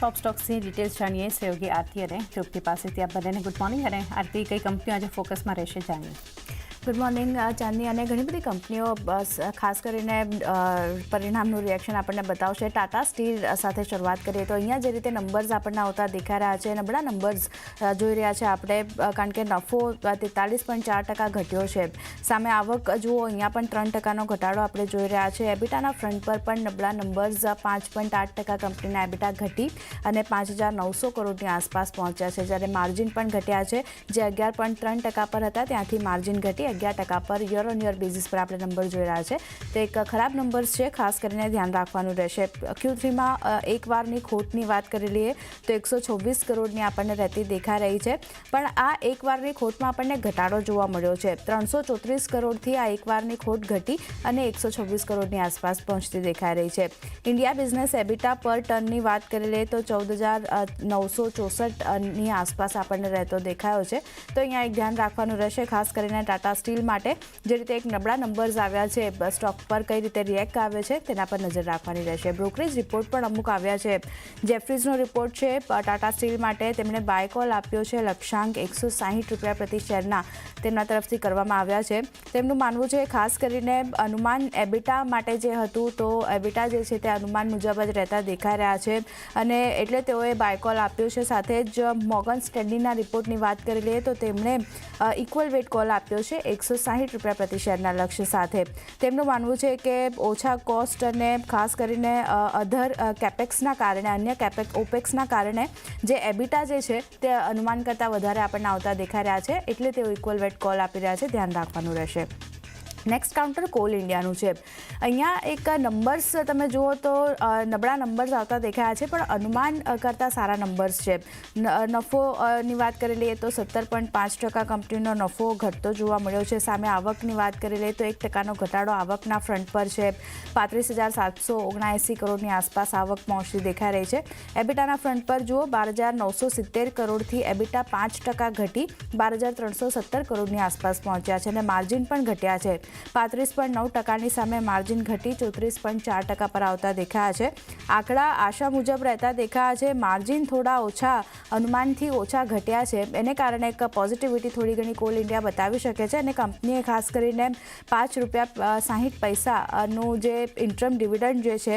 Top स्टॉक्सની details જાણીએ સહયોગી આરતી અને તૃપ્તિ પાસેથી. આપ બંનેને ગુડ મોર્નિંગ. અને આરતી, કઈ કંપનીઓ આજે ફોકસમાં રહેશે જાણીએ. ગુડ મોર્નિંગ ચાંદની. અને ઘણી બધી કંપનીઓ ખાસ કરીને પરિણામનું રિએક્શન આપણને બતાવશે. ટાટા સ્ટીલ સાથે શરૂઆત કરીએ તો અહીંયા જે રીતે નંબર્સ આપણને આવતા દેખાઈ રહ્યા છે, નબળા નંબર્સ જોઈ રહ્યા છે આપણે, કારણ કે નફો 43.4% ઘટ્યો છે. સામે આવક જુઓ, અહીંયા પણ 3%નો ઘટાડો આપણે જોઈ રહ્યા છે. એબિટાના ફ્રન્ટ પર પણ નબળા નંબર્સ, 5.8% કંપનીના એબિટા ઘટી અને 5,900 કરોડની આસપાસ પહોંચ્યા છે. જ્યારે માર્જિન પણ ઘટ્યા છે, જે 11.3% પર હતા ત્યાંથી માર્જિન ઘટી 11% પર યર ઓન યર બેઝિસ પર આપણે નંબર જોઈ રહ્યા છે. તો એક ખરાબ નંબર્સ છે, ખાસ કરીને ધ્યાન રાખવાનું રહેશે. Q3માં એક વારની ખોટની વાત કરી લઈએ તો 126 કરોડની આપણને રહેતી દેખાઈ રહી છે. પણ આ એક વારની ખોટમાં આપણને ઘટાડો જોવા મળ્યો છે. 334 કરોડથી આ એક વારની ખોટ ઘટી અને 126 કરોડની આસપાસ પહોંચતી દેખાઈ રહી છે. ઇન્ડિયા બિઝનેસ એબિટા પર ટનની વાત કરી લઈએ તો 14,964ની આસપાસ આપણને રહેતો દેખાયો છે. તો અહીંયા એક ધ્યાન રાખવાનું રહેશે, ખાસ કરીને ટાટા સ્ટીલ માટે. જે રીતે એક નબળા નંબર્સ આવ્યા છે, સ્ટોક પર કઈ રીતે રિએક્ટ આવે છે તેના પર નજર રાખવાની રહેશે. બ્રોકરેજ રિપોર્ટ પણ અમુક આવ્યા છે. જેફરીઝનો રિપોર્ટ છે ટાટા સ્ટીલ માટે. તેમણે બાય કોલ આપ્યો છે. લક્ષ્યાંક 160 રૂપિયા પ્રતિ શેરના તેમના તરફથી કરવામાં આવ્યા છે. તેમનું માનવું છે ખાસ કરીને અનુમાન એબિટા માટે જે હતું, તો એબિટા જે છે તે અનુમાન મુજબ જ રહેતા દેખાઈ રહ્યા છે અને એટલે તેઓએ બાય કોલ આપ્યો છે. સાથે જ મોર્ગન સ્ટેન્લીના રિપોર્ટની વાત કરી લઈએ તો તેમણે ઇક્વલ વેટ કોલ આપ્યો છે 160 રૂપિયા પ્રતિ શેરના લક્ષ્ય સાથે. તેમનું માનવું છે કે ઓછા કોસ્ટ અને ખાસ કરીને અધર કેપેક્સના કારણે, અન્ય ઓપેક્સના કારણે જે એબિટા જે છે તે અનુમાન કરતાં વધારે આપણને આવતા દેખાઈ રહ્યા છે. એટલે તેઓ ઇક્વલ વેટ કોલ આપી રહ્યા છે. ધ્યાન રાખવાનું રહેશે. નેક્સ્ટ કાઉન્ટર કોલ ઇન્ડિયાનું છે. અહીંયા એક નંબર્સ તમે જુઓ તો નબળા નંબર્સ આવતા દેખાયા છે, પણ અનુમાન કરતાં સારા નંબર્સ છે. નફોની વાત કરી લઈએ તો 17.5% કંપનીનો નફો ઘટતો જોવા મળ્યો છે. સામે આવકની વાત કરી લઈએ તો 1%નો ઘટાડો આવકના ફ્રન્ટ પર છે. 35,779 કરોડની આસપાસ આવક પહોંચતી દેખાઈ રહી છે. એબિટાના ફ્રન્ટ પર જુઓ, 12,970 કરોડથી એબિટા 5% ઘટી 12,317 કરોડની આસપાસ પહોંચ્યા છે અને માર્જિન પણ ઘટ્યા છે. 35.9%ની સામે માર્જિન ઘટી 34.4% પર આવતા દેખાયા છે. આંકડા આશા મુજબ રહેતા દેખાયા છે. માર્જિન થોડા ઓછા, અનુમાનથી ઓછા ઘટ્યા છે. એને કારણે એક પોઝિટિવિટી થોડી ઘણી કોલ ઇન્ડિયા બતાવી શકે છે અને કંપનીએ ખાસ કરીને ₹5.60નું જે ઇન્ટરમ ડિવિડન્ડ જે છે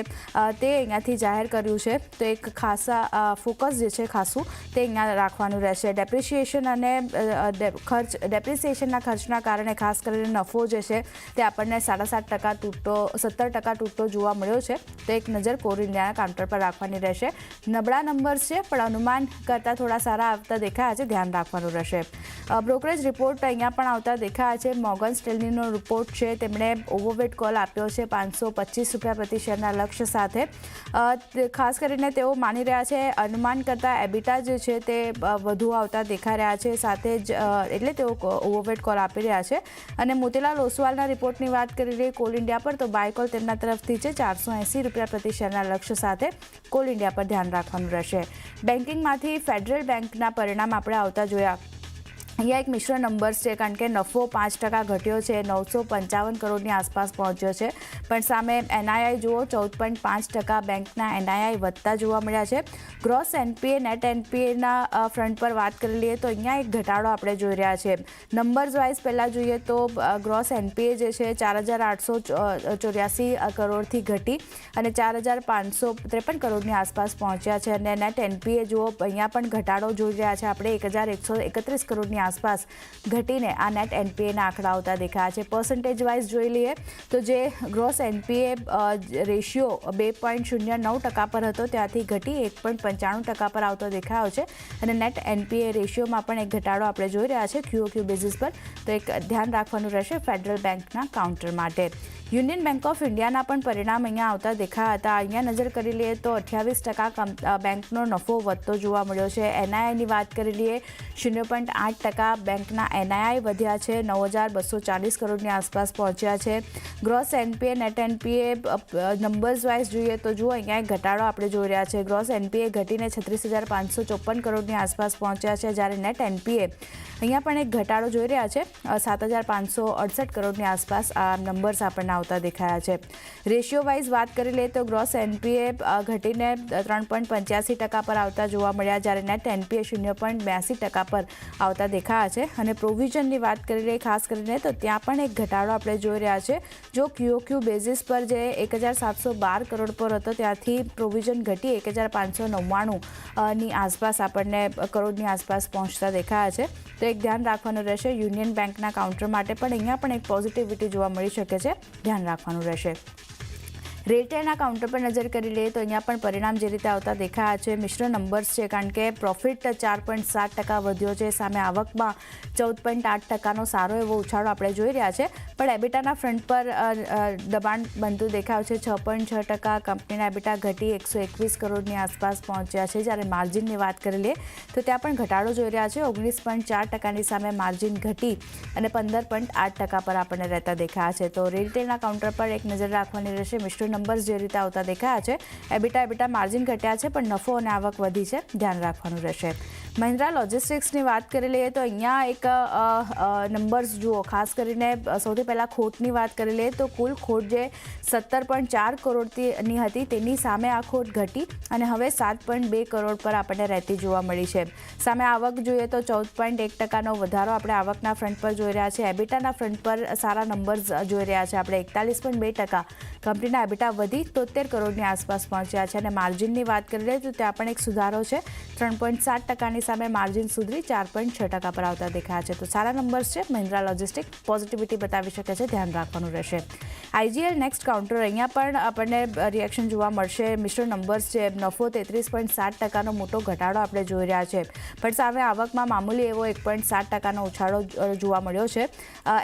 તે અહીંયાથી જાહેર કર્યું છે. તો એક ખાસા ફોકસ જે છે ખાસું તે અહીંયા રાખવાનું રહેશે. ડેપ્રિસિએશનના ખર્ચના કારણે ખાસ કરીને નફો જે છે તે આપણને 7.5% તૂટતો, 17% તૂટતો જોવા મળ્યો છે. તો એક નજર કોલ ઇન્ડિયાના કાઉન્ટર પર રાખવાની રહેશે. નબળા નંબર્સ છે, પણ અનુમાન કરતાં થોડા સારા આવતા દેખાયા છે. ધ્યાન રાખવાનું રહેશે. બ્રોકરેજ રિપોર્ટ અહીંયા પણ આવતા દેખાયા છે. મોર્ગન સ્ટેન્લીનો રિપોર્ટ છે. તેમણે ઓવરવેટ કોલ આપ્યો છે 525 રૂપિયા પ્રતિ શેરના લક્ષ્ય સાથે. ખાસ કરીને તેઓ માની રહ્યા છે અનુમાન કરતાં એબિટા જે છે તે વધુ આવતા દેખાઈ રહ્યા છે. સાથે જ એટલે તેઓ ઓવરવેટ કોલ આપી રહ્યા છે. અને મોતીલાલ ઓસવાલના રિપોર્ટની વાત કરી લઈએ કોલ ઇન્ડિયા પર, તો બાય કોલ તેમના તરફથી છે 480 રૂપિયા પ્રતિ શેરના લક્ષ્ય સાથે. કોલ ઇન્ડિયા પર ધ્યાન રાખવાનું રહેશે. બેન્કિંગમાંથી ફેડરલ બેંકના પરિણામ આપણે આવતા જોયા. અહીંયા એક મિશ્ર નંબર્સ છે, કારણ કે નફો 5% ઘટ્યો છે, 955 કરોડની આસપાસ પહોંચ્યો છે. પણ સામે NII જુઓ, 14.5% બેંકના NII વધતા જોવા મળ્યા છે. ગ્રોસ NPA, નેટ NPAના ફ્રન્ટ પર વાત કરી લઈએ તો અહીંયા એક ઘટાડો આપણે જોઈ રહ્યા છે. નંબર્સ વાઇઝ પહેલાં જોઈએ તો ગ્રોસ NPA જે છે 4,884 કરોડથી ઘટી અને 4,553 કરોડની આસપાસ પહોંચ્યા છે. અને નેટ NPA જુઓ, અહીંયા પણ ઘટાડો જોઈ રહ્યા છે આપણે. 1,131 કરોડની આસપાસ ઘટીને આ નેટ NPAના આંકડા આવતા દેખાયા છે. પર્સન્ટેજ વાઇઝ જોઈ લઈએ તો જે ગ્રોસ NPA રેશિયો 2.09% પર હતો ત્યાંથી ઘટી 1.95% પર આવતો દેખાયો છે. અને નેટ NPA રેશિયોમાં પણ એક ઘટાડો આપણે જોઈ રહ્યા છે QOQ બેઝિસ પર. તો એક ધ્યાન રાખવાનું રહેશે ફેડરલ બેંકના કાઉન્ટર માટે. યુનિયન બેંક ઓફ ઇન્ડિયાના પણ પરિણામ અહીંયા આવતા દેખાયા હતા. અહીંયા નજર કરી લઈએ તો 28% બેંકનો નફો વધતો જોવા મળ્યો છે. NIIની વાત કરી લઈએ 0.8% બેંકના NII વધ્યા છે, 9,240 કરોડની આસપાસ પહોંચ્યા છે. Gross NPA, net NPA numbers wise જોઈએ તો જુઓ, અહીંયા એક ઘટાડો આપણે જોઈ રહ્યા છે. ગ્રોસ NPA ઘટીને 36,554 કરોડની આસપાસ પહોંચ્યા છે. જ્યારે નેટ NPA અહીંયા પણ એક ઘટાડો જોઈ રહ્યા છે, 7,568 કરોડની આસપાસ આ નંબર્સ આપણને આવતા દેખાયા છે. રેશિયો વાઇઝ વાત કરી લઈએ તો ગ્રોસ એનપીએ ઘટીને 3.85% પર આવતા જોવા મળ્યા, જ્યારે નેટ એનપીએ 0.82% પર આવતા દેખાયા છે. અને પ્રોવિઝનની વાત કરી લઈએ ખાસ કરીને તો ત્યાં પણ એક ઘટાડો આપણે જોઈ રહ્યા છે. જો QOQ બેઝિસ પર જે 1712 કરોડ પર હતો ત્યાંથી પ્રોવિઝન ઘટી 1599 ની આસપાસ આપણને કરોડની આસપાસ પહોંચતા દેખાયા છે. તો એક ધ્યાન રાખવાનું રહેશે. યુનિયન બેંકના કાઉન્ટર માટે પણ અહીંયા પણ એક પોઝિટિવિટી જોવા મળી શકે છે, ધ્યાન રાખવાનું રહેશે. રેલટેલના કાઉન્ટર પર નજર કરી લઈએ તો અહીંયા પણ પરિણામ જે રીતે આવતા દેખાયા છે મિશ્ર નંબર્સ છે, કારણ કે પ્રોફિટ 4.7% વધ્યો છે, સામે આવકમાં 14.8%નો સારો એવો ઉછાળો આપણે જોઈ રહ્યા છે. પણ એબિટાના ફ્રન્ટ પર દબાણ બનતું દેખાયું છે. 6.6% કંપનીના એબિટા ઘટી 121 કરોડની આસપાસ પહોંચ્યા છે, જ્યારે માર્જિનની વાત કરી લઈએ તો ત્યાં પણ ઘટાડો જોઈ રહ્યા છે. 19.4%ની સામે માર્જિન ઘટી અને 15.8% પર આપણને રહેતા દેખાયા છે. તો રેલટેલના કાઉન્ટર પર એક નજર રાખવાની રહેશે. મિશ્ર નંબર્સ જે રીતે આવતા દેખાયા છે, એબિટા માર્જિન ઘટ્યા છે પણ નફો અને આવક વધી છે, ધ્યાન રાખવાનું રહેશે. મહિન્દ્રા લોજિસ્ટિક્સની વાત કરી લઈએ તો અહીંયા એક નંબર્સ જુઓ, ખાસ કરીને સૌથી પહેલાં ખોટની વાત કરી લઈએ તો કુલ ખોટ જે 17.4 કરોડની હતી તેની સામે આ ખોટ ઘટી અને હવે 7.2 કરોડ પર આપણને રહેતી જોવા મળી છે. સામે આવક જોઈએ તો 14.1%નો વધારો આપણે આવકના ફ્રન્ટ પર જોઈ રહ્યા છે. એબિટાના ફ્રન્ટ પર સારા નંબર્સ જોઈ રહ્યા છે આપણે. 41.2% કંપનીના એબિટા વધી 73 કરોડની આસપાસ પહોંચ્યા છે. અને માર્જિનની વાત કરી લઈએ તો ત્યાં પણ એક સુધારો છે. 3.7%ની સામે માર્જિન સુધરી 4.6% પર આવતા દેખાયા છે. તો સારા નંબર્સ છે. મહિન્દ્રા લોજિસ્ટિક પોઝિટિવિટી બતાવી શકે છે, ધ્યાન રાખવાનું રહેશે. IGL નેક્સ્ટ કાઉન્ટર, અહીંયા પણ આપણને રિએક્શન જોવા મળશે. મિશ્ર નંબર્સ છે. નફો 33.7%નો મોટો ઘટાડો આપણે જોઈ રહ્યા છે, પણ સામે આવકમાં મામૂલી એવો 1.7%નો ઉછાળો જોવા મળ્યો છે.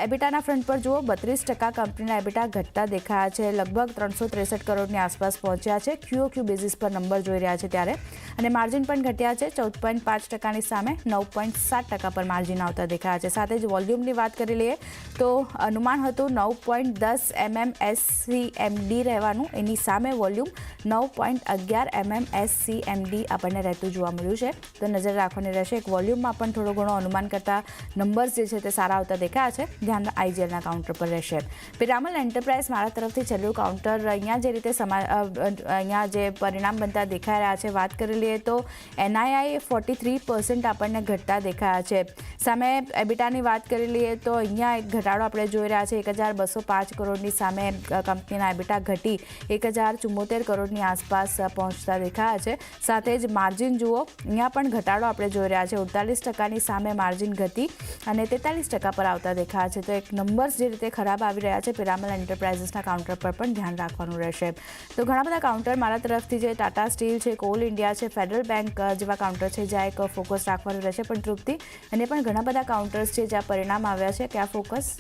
એબિટાના ફ્રન્ટ પર જુઓ 32% કંપનીના એબિટા ઘટતા દેખાયા છે, લગભગ 363 કરોડની આસપાસ પહોંચ્યા છે. QOQ બેઝિસ પર નંબર જોઈ રહ્યા છે ત્યારે. અને માર્જિન પણ ઘટ્યા છે. 14.5%ની સામે 9.7% પર માર્જિન આવતા દેખાયા છે. સાથે જ વોલ્યુમની વાત કરી લઈએ તો અનુમાન હતું 9.10 MMSCMD રહેવાનું, એની સામે વોલ્યુમ 9.11 MMSCMD આપણને રહેતું જોવા મળ્યું છે. તો નજર રાખવાની રહેશે. એક વોલ્યુમમાં પણ થોડો ઘણો અનુમાન કરતા નંબર્સ જે છે તે સારા આવતા દેખાયા છે, ધ્યાન IGLના કાઉન્ટર પર રહેશે. પિરામલ એન્ટરપ્રાઇઝ મારા તરફથી છેલ્લું કાઉન્ટર, અહીંયા જે રીતે અહીંયા જે પરિણામ બનતા દેખાઈ રહ્યા છે વાત કરી લઈએ તો NII 43% આપણને ઘટતા દેખાયા છે. સામે એબિટાની વાત કરી લઈએ તો અહીંયા એક ઘટાડો આપણે જોઈ રહ્યા છે. 1205 કરોડની સામે કંપનીના એબિટા ઘટી 1074 કરોડની આસપાસ પહોંચતા દેખાયા છે. સાથે જ માર્જિન જુઓ, અહીંયા પણ ઘટાડો આપણે જોઈ રહ્યા છે. 48%ની સામે માર્જિન ઘટી અને 43% પર આવતા દેખાયા છે. તો એક નંબર્સ જે રીતે ખરાબ આવી રહ્યા છે પિરામલ એન્ટરપ્રાઇઝીસના કાઉન્ટર પર પણ ધ્યાન રાખવાનું રહેશે. તો ઘણા બધા કાઉન્ટર મારા તરફથી જે ટાટા સ્ટીલ છે, કોલ ઇન્ડિયા છે, ફેડરલ બેંક જેવા કાઉન્ટર છે જ્યાં એક ફોકસ રાખવાનું રહેશે. પણ તૃપ્તિ, અને પણ ઘણા બધા કાઉન્ટર્સ છે જ્યાં પરિણામ આવ્યા છે, ક્યાં ફોકસ?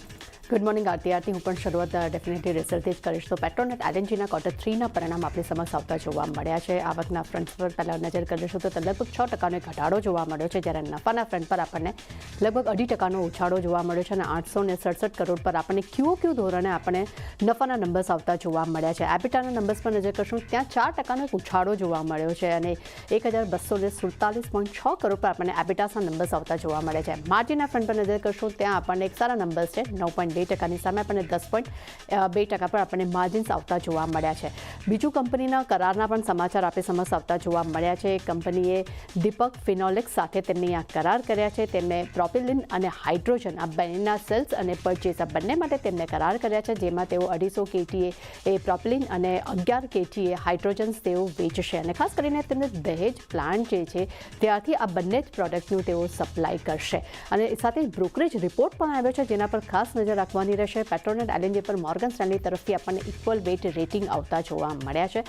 ગુડ મોર્નિંગ આરતી. હું પણ શરૂઆત ડેફિનેટલી રિઝલ્ટથી જ કરીશ. તો પેટ્રોનેટ LNGના Q3ના પરિણામ આપણી સમક્ષ આવતા જોવા મળ્યા છે. આવકના ફ્રન્ટ પર પહેલાં નજર કરીશું તો લગભગ 6%નો ઘટાડો જોવા મળ્યો છે, જ્યારે નફાના ફ્રન્ટ પર આપણને લગભગ 2.5%નો ઉછાળો જોવા મળ્યો છે. અને 867 કરોડ પર આપણને QOQ ધોરણે આપણને નફાના નંબર્સ આવતા જોવા મળ્યા છે. એબિટાના નંબર્સ પર નજર કરીશું, ત્યાં 4%નો એક ઉછાળો જોવા મળ્યો છે અને 1247.6 કરોડ પર આપણને એબિટાસના નંબર્સ આવતા જોવા મળે છે. માર્જિનના ફ્રન્ટ પર નજર કરીશું, ત્યાં આપણને એક સારા નંબર્સ છે. 9.2%ની સામે આપણને 10.2% પર આપણને માર્જિન્સ આવતા જોવા મળ્યા છે. બીજું કંપનીના કરારના પણ સમાચાર આપણી સમક્ષ આવતા જોવા મળ્યા છે. કંપનીએ દીપક ફિનોલેક્સ સાથે તેમની આ કરાર કર્યા છે. તેમને પ્રોપિલિન અને હાઇડ્રોજન આ બંનેના સેલ્સ અને પરચેસ આ બંને માટે તેમને કરાર કર્યા છે, જેમાં તેઓ 250 KTA એ પ્રોપિલિન અને 11 KTA હાઇડ્રોજન્સ તેઓ વેચશે. અને ખાસ કરીને તેમને દહેજ પ્લાન્ટ જે છે ત્યારથી આ બંને જ પ્રોડક્ટનું તેઓ સપ્લાય કરશે. અને સાથે બ્રોકરેજ રિપોર્ટ પણ આવ્યો છે જેના પર ખાસ નજર રાખવાની રહેશે. પેટ્રોનેટ LNG પર મોર્ગન સ્ટેનલી તરફથી આપણને ઇક્વલ વેટ રેટિંગ આવતા જોવા મળ્યા છે.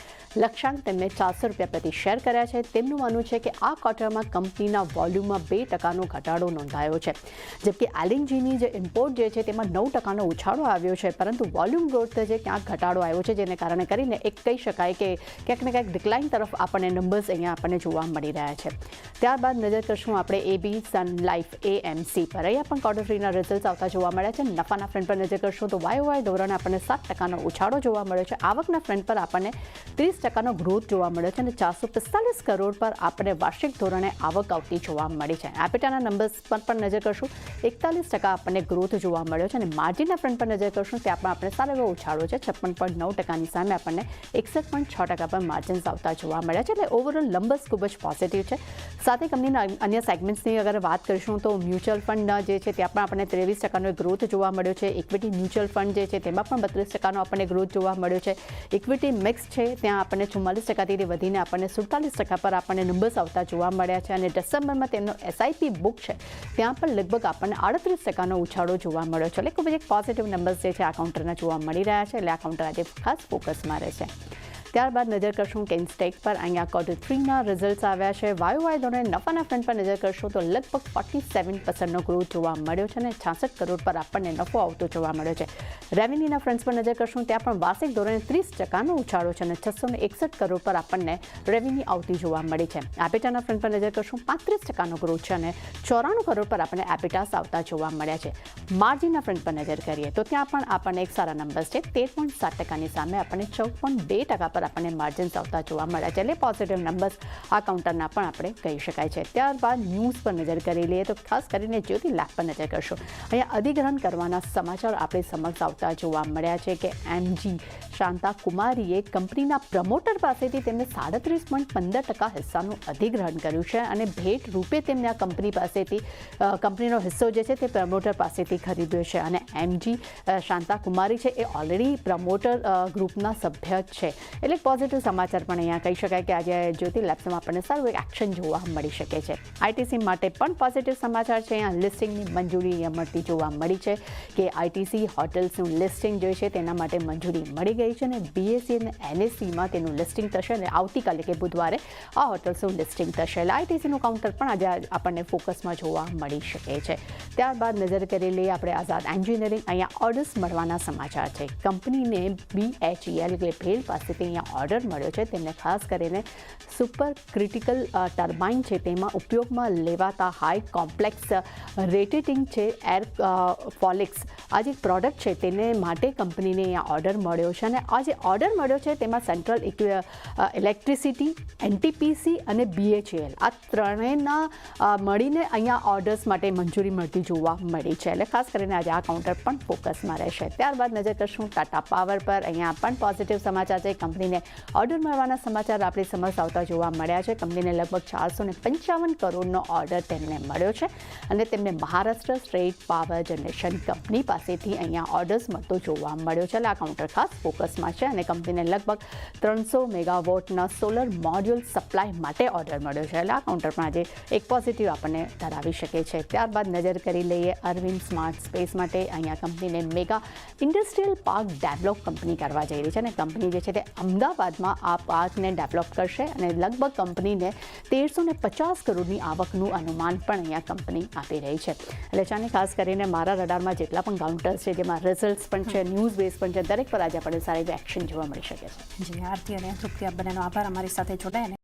લક્ષ્યાંક તેમને ₹400 પ્રતિ શેર કર્યા છે. તેમનું માનવું છે કે આ ક્વાર્ટરમાં કંપનીના વોલ્યુમમાં 2%નો ઘટાડો નોંધાયો છે, જબકે LNGની જે ઇમ્પોર્ટ જે છે તેમાં 9%નો ઉછાળો આવ્યો છે, પરંતુ વોલ્યુમ ગ્રોથ છે ક્યાંક ઘટાડો આવ્યો છે, જેને કારણે કરીને એક કહી શકાય કે ક્યાંક ને ક્યાંક ડિક્લાઇન તરફ આપણને નંબર્સ અહીંયા આપણને જોવા મળી રહ્યા છે. ત્યારબાદ નજર કરશું આપણે AB સન લાઈફ AMC પર. અહીંયા પણ Q3ના રિઝલ્ટ આવતા જોવા મળ્યા છે. નફાના વેચાણના ફ્રન્ટ પર નજર કરશું તો YoY ધોરણે આપણને 7% ઉછાળો જોવા મળ્યો છે. આવકના ફ્રન્ટ પર આપણને 30% ગ્રોથ જોવા મળ્યો છે અને 445 કરોડ પર આપણને વાર્ષિક ધોરણે આવક આવતી જોવા મળી છે. એપિટાના નંબર્સ પર પણ નજર કરશું 41% આપણને ગ્રોથ જોવા મળ્યો છે અને માર્જિનના ફ્રન્ટ પર નજર કરશું ત્યાં પણ આપણે સારો એવો ઉછાળો છે. 56.9%ની સામે આપણને 61.6% પર માર્જિન્સ આવતા જોવા મળ્યા છે. એટલે ઓવરઓલ નંબર્સ ખૂબ જ પોઝિટિવ છે. સાથે કંપનીના અન્ય સેગમેન્ટ્સની અગર વાત કરીશું તો મ્યુચ્યુઅલ ફંડ જે છે ત્યાં પણ આપણને 23%નો ગ્રોથ જોવા મળ્યો છે. ઇક્વિટી મ્યુચ્યુઅલ ફંડ જે છે તેમાં પણ 32%નો આપણને ગ્રોથ જોવા મળ્યો છે. ઇક્વિટી મિક્સ છે ત્યાં આપણને 44%થી વધીને આપણને 47% પર આપણને નંબર્સ આવતા જોવા મળ્યા છે અને ડિસેમ્બરમાં તેમનો SIP બુક છે ત્યાં પણ લગભગ આપણને 38%નો ઉછાળો જોવા મળ્યો છે. એટલે ખૂબ જ એક પોઝિટિવ નંબર્સ જે છે આ કાઉન્ટરના જોવા મળી રહ્યા છે. એટલે આ કાઉન્ટર આજે ખાસ ફોકસમાં રહેશે. ત્યારબાદ નજર કરશું કેન્સ્ટેક પર. અહીંયા Q3ના રિઝલ્ટ્સ આવ્યા છે. YoY ધોરણે નફાના ફ્રન્ટ પર નજર કરશું તો લગભગ 47%નો ગ્રોથ જોવા મળ્યો છે અને 66 કરોડ પર આપણને નફો આવતો જોવા મળ્યો છે. રેવન્યુના ફ્રન્ટ પર નજર કરશું ત્યાં પણ વાર્ષિક ધોરણે 30%નો ઉછાળો છે અને 661 કરોડ પર આપણને રેવન્યુ આવતી જોવા મળી છે. એપિટાના ફ્રન્ટ પર નજર કરશું 35%નો ગ્રોથ છે અને 94 કરોડ પર આપણને એપિટાસ આવતા જોવા મળ્યા છે. માર્જિનના ફ્રન્ટ પર નજર કરીએ તો ત્યાં પણ આપણને એક સારા નંબર્સ છે. 13.7%ની સામે આપણને 14.2% પર આપણને માર્જિન્સ આવતા જોવા મળ્યા છે. એટલે પોઝિટિવ નંબર્સ આ કાઉન્ટરના પણ આપણે કહી શકાય છે. ત્યારબાદ ન્યૂઝ પર નજર કરી લઈએ તો ખાસ કરીને જ્યોતિ લેબ પર નજર કરશો. અહીંયા અધિગ્રહણ કરવાના સમાચાર આપણે સમક્ષ આવતા જોવા મળ્યા છે કે MG શાંતા કુમારીએ કંપનીના પ્રમોટર પાસેથી તેમને 37.15% હિસ્સાનું અધિગ્રહણ કર્યું છે અને ભેટ રૂપે તેમને આ કંપની પાસેથી કંપનીનો હિસ્સો જે છે તે પ્રમોટર પાસેથી ખરીદ્યો છે અને MG શાંતા કુમારી છે એ ઓલરેડી પ્રમોટર ગ્રુપના સભ્ય જ છે. એટલે પોઝિટિવ સમાચાર પણ અહીંયા કહી શકાય કે આજે જ્યોતિ લેબ્સમાં આપણને સારું એક એક્શન જોવા મળી શકે છે. ITC માટે પણ પોઝિટિવ સમાચાર છે. અહીંયા લિસ્ટિંગની મંજૂરી અહીંયા મળતી જોવા મળી છે કે ITC હોટલ્સનું લિસ્ટિંગ જે છે તેના માટે મંજૂરી મળી ગઈ છે અને BSE અને NSEમાં તેનું લિસ્ટિંગ થશે અને આવતીકાલે કે બુધવારે આ હોટલ્સનું લિસ્ટિંગ થશે. એટલે ITCનું કાઉન્ટર પણ આજે આપણને ફોકસમાં જોવા મળી શકે છે. ત્યારબાદ નજર કરી લઈએ આપણે આઝાદ એન્જિનિયરિંગ. અહીંયા ઓર્ડર્સ મળવાના સમાચાર છે. કંપનીને BHEL એટલે ભેલ પાસેથી અહીંયા ઓર્ડર મળ્યો છે. તેમને ખાસ કરીને સુપર ક્રિટિકલ ટર્બાઇન છે તેમાં ઉપયોગમાં લેવાતા હાઈ કોમ્પ્લેક્સ રેટેટિંગ છે એર ફોલિક્સ આ જે પ્રોડક્ટ છે તેને માટે કંપનીને અહીંયા ઓર્ડર મળ્યો છે અને આ જે ઓર્ડર મળ્યો છે તેમાં સેન્ટ્રલ ઇલેક્ટ્રિસિટી, NTPC અને BHEL આ ત્રણેયના મળીને અહીંયા ઓર્ડર્સ માટે મંજૂરી મળતી જોવા મળી છે. એટલે ખાસ કરીને આજે આ કાઉન્ટર પણ ફોકસમાં રહેશે. ત્યારબાદ નજર કરશું ટાટા પાવર પર. અહીંયા પણ પોઝિટિવ સમાચાર છે. કંપનીને ઓર્ડર મળવાના સમાચાર આપણી સમક્ષ આવતા જોવા મળ્યા છે. કંપનીને લગભગ 455 કરોડનો ઓર્ડર તેમને મળ્યો છે અને તેમને Maharashtra state power generation company પાસેથી અહીંયા ઓર્ડર્સ મળતો જોવા મળ્યો છે. એટલે આ કાઉન્ટર ખાસ ફોકસમાં છે અને કંપનીને લગભગ 300 મેગાવોટના સોલર મોડ્યુલ સપ્લાય માટે ઓર્ડર મળ્યો છે. એટલે આ કાઉન્ટર પણ આજે એક પોઝિટિવ આપણને ધરાવી શકે છે. ત્યારબાદ નજર કરી લઈએ અરવિંદ સ્માર્ટ સ્પેસ માટે. અહીંયા કંપનીને mega industrial park develop company કરવા જઈ રહી છે અને કંપની જે છે તે અમદાવાદમાં આ પાર્કને ડેવલપ કરશે અને લગભગ કંપનીને 1350 કરોડની આવકનું અનુમાન પણ અહીંયા કંપની આપી રહી છે. એટલે ચાને ખાસ કરીને મારા રડારમાં જેટલા પણ કાઉન્ટર્સ છે જેમાં રિઝલ્ટ્સ પણ છે, ન્યૂઝ બેઝ પણ છે, દરેક પર આજે આપણને સારી એક્શન જોવા મળી શકે છે. જી આરતી અને તૃપ્તિ આપ બંનેનો આભાર અમારી સાથે જોડાયા.